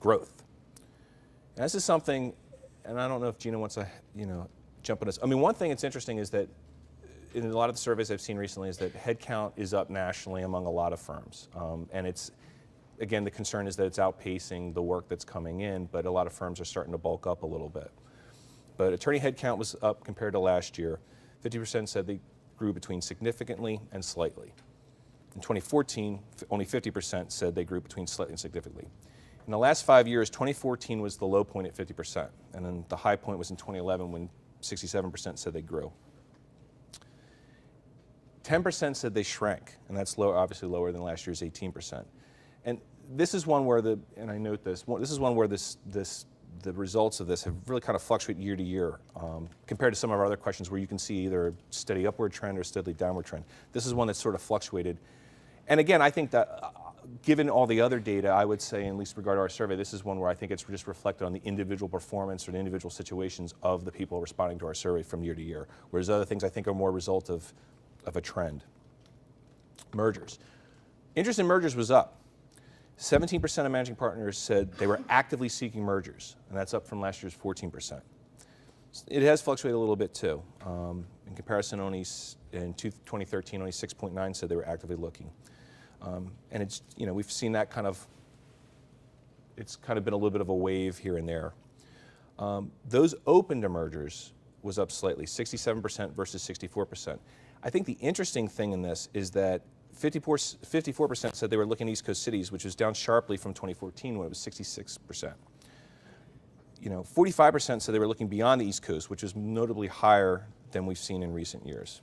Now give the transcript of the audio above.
growth. And this is something, and I don't know if Gina wants to, jump on this. I mean, one thing that's interesting is that in a lot of the surveys I've seen recently is that headcount is up nationally among a lot of firms. And it's, again, the concern is that it's outpacing the work that's coming in, but a lot of firms are starting to bulk up a little bit. But attorney headcount was up compared to last year. 50% said they grew between significantly and slightly. In 2014, only 50% said they grew between slightly and significantly. In the last 5 years, 2014 was the low point at 50%, and then the high point was in 2011 when 67% said they grew. 10% said they shrank, and that's obviously lower than last year's 18%. And this is one where and I note this, this is one where the results of this have really kind of fluctuated year to year compared to some of our other questions where you can see either a steady upward trend or a steady downward trend. This is one that's sort of fluctuated. And again, I think that given all the other data, I would say, at least in regard to our survey, this is one where I think it's just reflected on the individual performance or the individual situations of the people responding to our survey from year to year, whereas other things I think are more a result of a trend. Mergers. Interest in mergers was up. 17% of managing partners said they were actively seeking mergers, and that's up from last year's 14%. It has fluctuated a little bit too. In comparison, in 2013, only 6.9 said they were actively looking. And it's, we've seen that it's kind of been a little bit of a wave here and there. Those open to mergers was up slightly, 67% versus 64%. I think the interesting thing in this is that 54% said they were looking at East Coast cities, which was down sharply from 2014 when it was 66%. 45% said they were looking beyond the East Coast, which is notably higher than we've seen in recent years.